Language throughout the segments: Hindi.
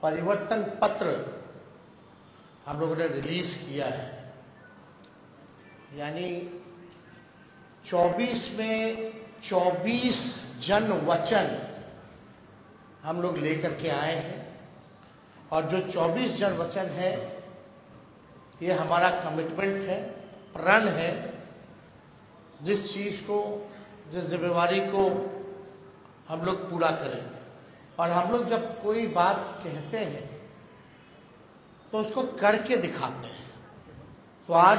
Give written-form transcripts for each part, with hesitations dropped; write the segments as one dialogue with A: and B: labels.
A: परिवर्तन पत्र हम लोगों ने रिलीज किया है। यानी 24 में 24 जन वचन हम लोग लेकर के आए हैं और जो 24 जन वचन है ये हमारा कमिटमेंट है, प्रण है। जिस चीज को, जिस जिम्मेवारी को हम लोग पूरा करेंगे। और हम लोग जब कोई बात कहते हैं तो उसको करके दिखाते हैं। तो आज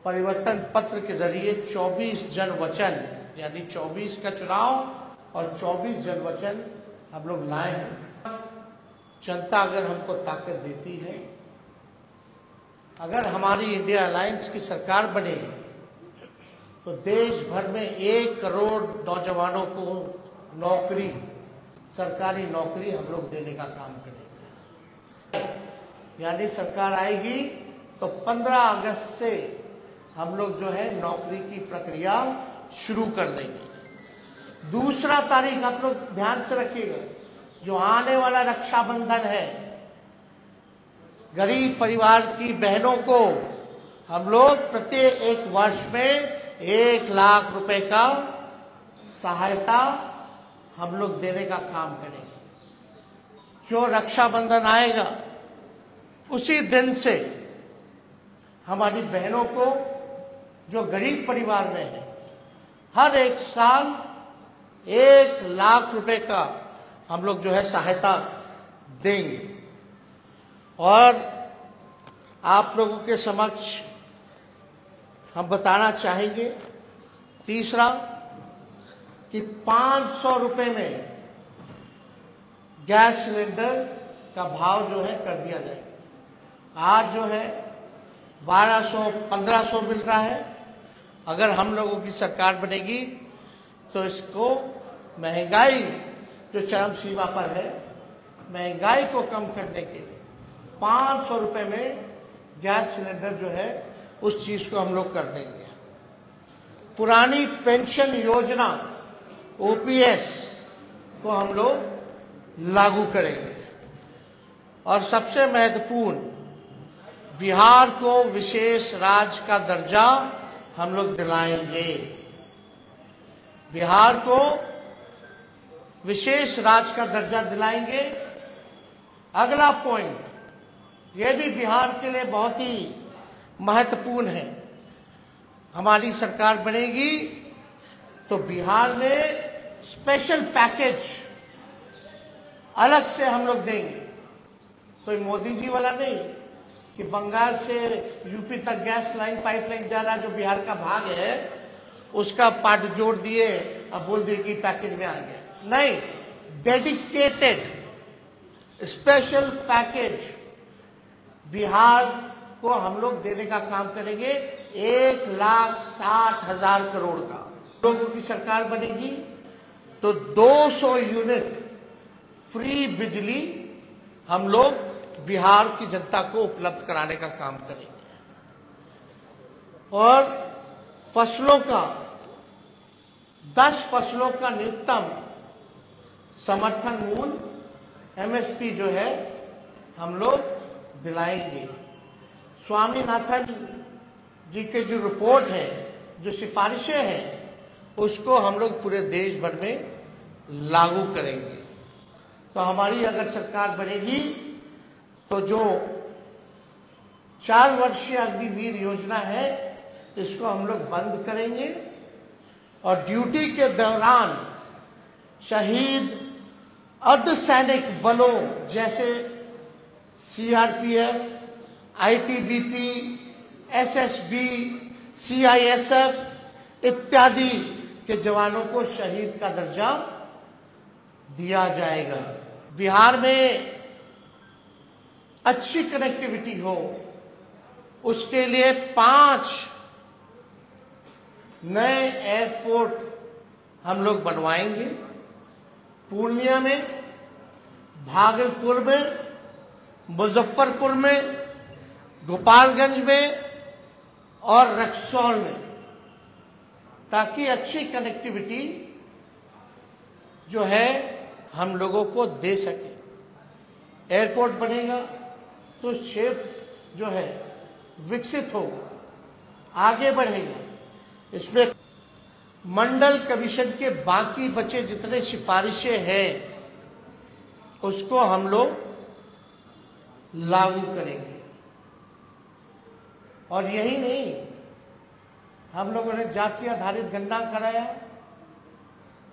A: परिवर्तन पत्र के जरिए 24 जन वचन, यानी 24 का चुनाव और 24 जन वचन हम लोग लाए हैं। जनता अगर हमको ताकत देती है, अगर हमारी इंडिया अलायंस की सरकार बने तो देश भर में 1 करोड़ नौजवानों को नौकरी, सरकारी नौकरी हम लोग देने का काम करेंगे। यानी सरकार आएगी तो 15 अगस्त से हम लोग जो है नौकरी की प्रक्रिया शुरू कर देंगे। दूसरा तारीख आप लोग ध्यान से रखिएगा, जो आने वाला रक्षाबंधन है, गरीब परिवार की बहनों को हम लोग प्रत्येक 1 वर्ष में 1 लाख रुपए का सहायता हम लोग देने का काम करेंगे। जो रक्षाबंधन आएगा उसी दिन से हमारी बहनों को, जो गरीब परिवार में है, हर 1 साल 1 लाख रुपए का हम लोग जो है सहायता देंगे। और आप लोगों के समक्ष हम बताना चाहेंगे तीसरा कि 500 रुपए में गैस सिलेंडर का भाव जो है कर दिया जाएगा। आज जो है 1200-1500 मिल रहा है। अगर हम लोगों की सरकार बनेगी तो इसको, महंगाई जो चरम सीमा पर है, महंगाई को कम करने के लिए 500 रुपए में गैस सिलेंडर जो है उस चीज को हम लोग कर देंगे। पुरानी पेंशन योजना ओपीएस को हम लोग लागू करेंगे। और सबसे महत्वपूर्ण, बिहार को विशेष राज्य का दर्जा हम लोग दिलाएंगे। बिहार को विशेष राज्य का दर्जा दिलाएंगे। अगला पॉइंट, यह भी बिहार के लिए बहुत ही महत्वपूर्ण है। हमारी सरकार बनेगी तो बिहार में स्पेशल पैकेज अलग से हम लोग देंगे। तो मोदी जी वाला नहीं कि बंगाल से यूपी तक गैस लाइन, पाइपलाइन जा रहा, जो बिहार का भाग है उसका पार्ट जोड़ दिए, अब बोल दिए कि पैकेज में आ गया। नहीं, डेडिकेटेड स्पेशल पैकेज बिहार को हम लोग देने का काम करेंगे। 1,60,000 करोड़ का। लोगों की सरकार बनेगी तो 200 यूनिट फ्री बिजली हम लोग बिहार की जनता को उपलब्ध कराने का काम करेंगे। और फसलों का, 10 फसलों का न्यूनतम समर्थन मूल्य एमएसपी जो है हम लोग दिलाएंगे। स्वामीनाथन जी के जो रिपोर्ट है, जो सिफारिशें हैं, उसको हम लोग पूरे देश भर में लागू करेंगे। तो हमारी अगर सरकार बनेगी तो जो 4 वर्षीय अग्निवीर योजना है इसको हम लोग बंद करेंगे। और ड्यूटी के दौरान शहीद अर्धसैनिक बलों जैसे सीआरपीएफ, आईटीबीपी, एसएसबी, सीआईएसएफ इत्यादि के जवानों को शहीद का दर्जा दिया जाएगा। बिहार में अच्छी कनेक्टिविटी हो, उसके लिए 5 नए एयरपोर्ट हम लोग बनवाएंगे। पूर्णिया में, भागलपुर में, मुजफ्फरपुर में, गोपालगंज में और रक्सौल में, ताकि अच्छी कनेक्टिविटी जो है हम लोगों को दे सके। एयरपोर्ट बनेगा तो क्षेत्र जो है विकसित होगा, आगे बढ़ेगा। इसमें मंडल कमीशन के बाकी बचे जितने सिफारिशें हैं उसको हम लोग लागू करेंगे। और यही नहीं, हम लोगों ने जाति आधारित गणना कराया।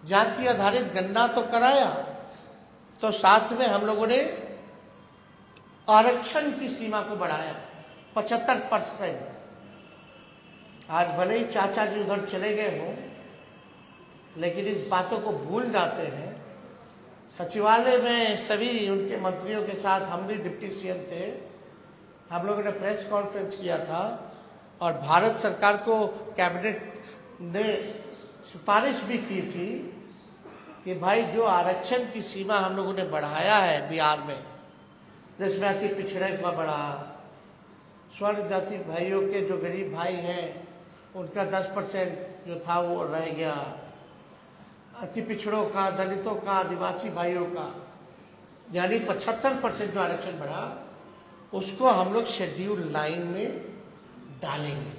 A: जाति आधारित गणना तो कराया, तो साथ में हम लोगों ने आरक्षण की सीमा को बढ़ाया 75%। आज भले ही चाचा जी उधर चले गए हों, लेकिन इस बातों को भूल जाते हैं। सचिवालय में सभी उनके मंत्रियों के साथ, हम भी डिप्टी सीएम थे, हम लोगों ने प्रेस कॉन्फ्रेंस किया था और भारत सरकार को कैबिनेट ने सिफारिश भी की थी कि भाई जो आरक्षण की सीमा हम लोगों ने बढ़ाया है बिहार में, जिसमें अति पिछड़े का बढ़ा, स्वर्ण जाति भाइयों के जो गरीब भाई हैं उनका 10% जो था वो रह गया, अति पिछड़ों का, दलितों का, आदिवासी भाइयों का यानी 75% जो आरक्षण बढ़ा, उसको हम लोग शेड्यूल 9 में डालेंगे।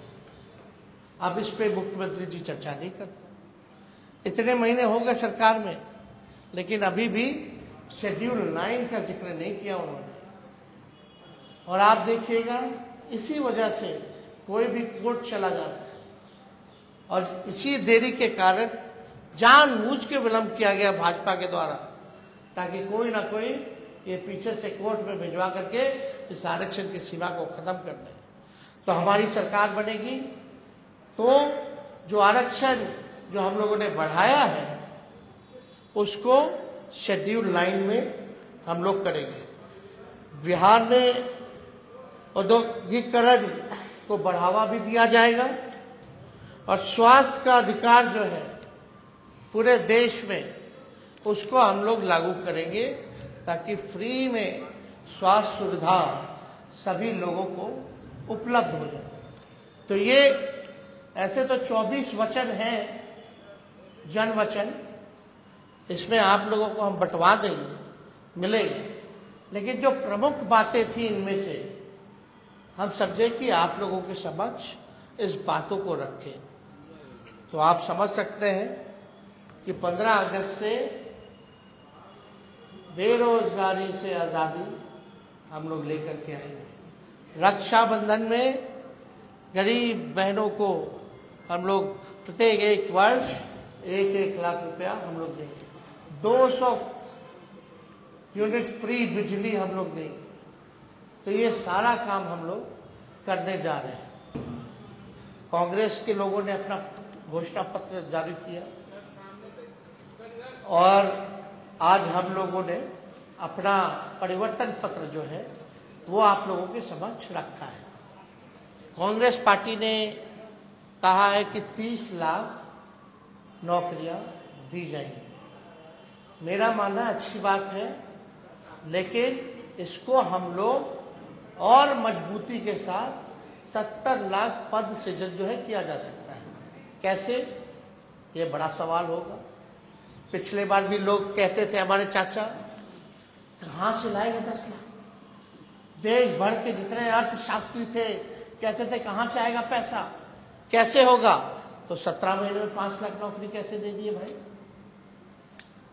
A: अब इस पे मुख्यमंत्री जी चर्चा नहीं करते। इतने महीने हो गए सरकार में, लेकिन अभी भी शेड्यूल 9 का जिक्र नहीं किया उन्होंने। और आप देखिएगा, इसी वजह से कोई भी कोर्ट चला जाता है और इसी देरी के कारण जानबूझ के विलंब किया गया भाजपा के द्वारा, ताकि कोई ना कोई ये पीछे से कोर्ट में भिजवा करके इस आरक्षण की सीमा को खत्म कर दे। तो हमारी सरकार बनेगी तो जो आरक्षण जो हम लोगों ने बढ़ाया है उसको शेड्यूल 9 में हम लोग करेंगे। बिहार में औद्योगिकरण को बढ़ावा भी दिया जाएगा और स्वास्थ्य का अधिकार जो है पूरे देश में, उसको हम लोग लागू करेंगे ताकि फ्री में स्वास्थ्य सुविधा सभी लोगों को उपलब्ध हो जाए। तो ये ऐसे तो 24 वचन हैं, जन वचन, इसमें आप लोगों को हम बंटवा देंगे, मिलेंगे, लेकिन जो प्रमुख बातें थी इनमें से हम समझे कि आप लोगों के समक्ष इस बातों को रखें। तो आप समझ सकते हैं कि 15 अगस्त से बेरोजगारी से आज़ादी हम लोग लेकर के आएंगे। रक्षाबंधन में गरीब बहनों को हम लोग प्रत्येक एक वर्ष 1-1 लाख रुपया हम लोग देंगे। 200 यूनिट फ्री बिजली हम लोग देंगे। तो ये सारा काम हम लोग करने जा रहे हैं। कांग्रेस के लोगों ने अपना घोषणा पत्र जारी किया और आज हम लोगों ने अपना परिवर्तन पत्र जो है वो आप लोगों के समक्ष रखा है। कांग्रेस पार्टी ने कहा है कि 30 लाख नौकरियां दी जाएंगी। मेरा मानना अच्छी बात है, लेकिन इसको हम लोग और मजबूती के साथ 70 लाख पद सृजन जो है किया जा सकता है। कैसे, ये बड़ा सवाल होगा। पिछले बार भी लोग कहते थे, हमारे चाचा, कहाँ से लाएगा 10 लाख? देश भर के जितने अर्थशास्त्री थे कहते थे कहाँ से आएगा पैसा, कैसे होगा? तो 17 महीने में 5 लाख नौकरी कैसे दे दिए भाई?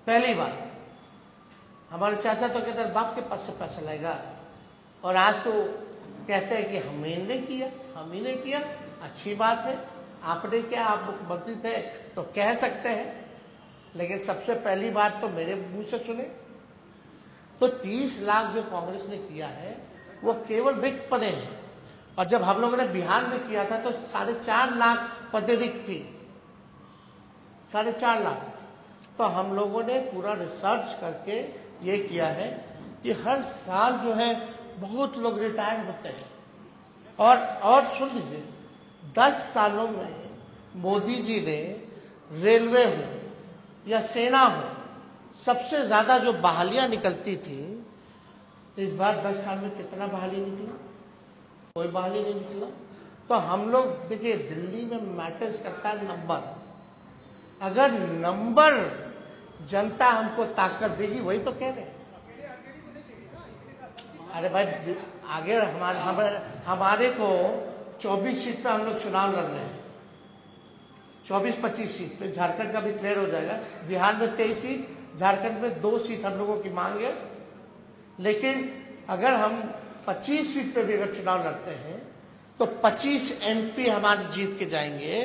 A: पहली बात, हमारे चाचा तो कहते हैं बाप के पास से पैसा लाएगा, और आज तो कहते हैं कि हम ही ने किया, हम ही ने किया। अच्छी बात है, आपने क्या, आप मुख्यमंत्री थे तो कह सकते हैं, लेकिन सबसे पहली बात तो मेरे मुंह से सुने। तो 30 लाख जो कांग्रेस ने किया है वो केवल रिक्त पदें हैं, और जब हम लोगों ने बिहार में किया था तो 4.5 लाख पदें रिक्त थी, 4.5 लाख। तो हम लोगों ने पूरा रिसर्च करके ये किया है कि हर साल जो है बहुत लोग रिटायर होते हैं। और सुन लीजिए, 10 सालों में मोदी जी ने रेलवे हो या सेना हो, सबसे ज्यादा जो बहालियां निकलती थी, इस बार 10 साल में कितना बहाली निकला? कोई बहाली नहीं निकला। तो हम लोग देखिए, दिल्ली में मैटर्स करता है नंबर। अगर नंबर जनता हमको ताकत देगी, वही तो कह रहे हैं। अरे भाई आगे हमारे को 24 सीट पे हम लोग चुनाव लड़ रहे हैं, 24-25 सीट पे। झारखंड का भी क्लियर हो जाएगा। बिहार में 23 सीट, झारखंड में 2 सीट हम लोगों की मांग है। लेकिन अगर हम 25 सीट पे भी अगर चुनाव लड़ते हैं तो 25 MP हमारे जीत के जाएंगे,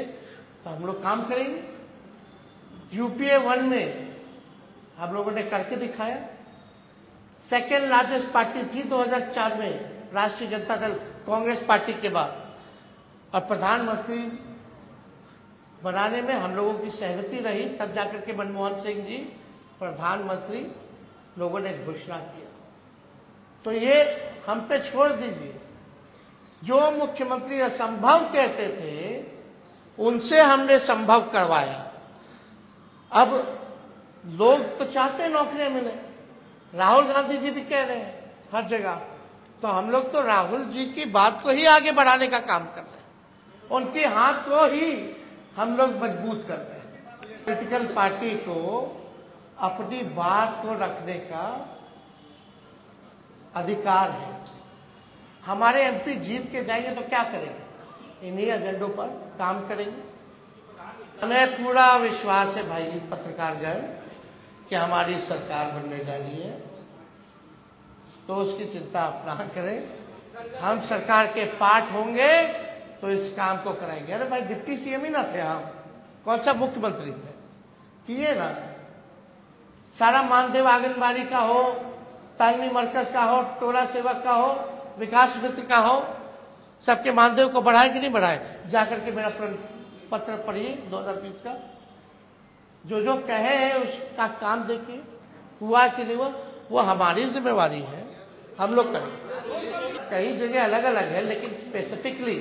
A: तो हम लोग काम करेंगे। UPA 1 में हम लोगों ने करके दिखाया। सेकेंड लार्जेस्ट पार्टी थी 2004 में राष्ट्रीय जनता दल, कांग्रेस पार्टी के बाद। और प्रधानमंत्री बनाने में हम लोगों की सहमति रही, तब जाकर के मनमोहन सिंह जी प्रधानमंत्री लोगों ने घोषणा किया। तो ये हम पे छोड़ दीजिए। जो मुख्यमंत्री असंभव कहते थे उनसे हमने संभव करवाया। अब लोग तो चाहते हैं नौकरियां मिले, राहुल गांधी जी भी कह रहे हैं हर जगह। तो हम लोग तो राहुल जी की बात को ही आगे बढ़ाने का काम कर रहे हैं, उनके हाथ को ही हम लोग मजबूत कर रहे हैं। पॉलिटिकल पार्टी को अपनी बात को रखने का अधिकार है। हमारे MP जीत के जाएंगे तो क्या करेंगे? इन्हीं एजेंडों पर काम करेंगे। हमें पूरा विश्वास है भाई पत्रकारगण कि हमारी सरकार बनने जा रही है, तो उसकी चिंता आप ना करें। हम सरकार के पार्ट होंगे तो इस काम को कराएंगे। अरे भाई डिप्टी CM ही ना थे हम, कौन सा मुख्यमंत्री थे? किए ना। सारा मानदेव आंगनबाड़ी का हो, तालीमी मरकज का हो, टोला सेवक का हो, विकास मित्र का हो, सबके मानदेव को बढ़ाए कि नहीं बढ़ाए? जाकर के मेरा पत्र पढ़िए 2020 का। जो जो कहे हैं उसका काम देखिए, हुआ कि नहीं हुआ, वो हमारी जिम्मेवारी है, हम लोग करेंगे। कई जगह अलग अलग है, लेकिन स्पेसिफिकली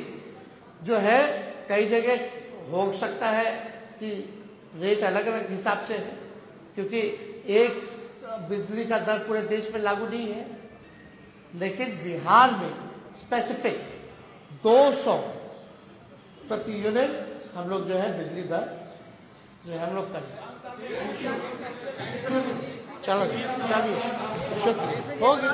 A: जो है कई जगह हो सकता है कि रेट अलग अलग हिसाब से है, क्योंकि एक बिजली का दर पूरे देश में लागू नहीं है। लेकिन बिहार में स्पेसिफिक 200 प्रति यूनिट हम लोग जो है बिजली दर जो है हम लोग करें। चलो चलिए, शुक्रिया, हो गया।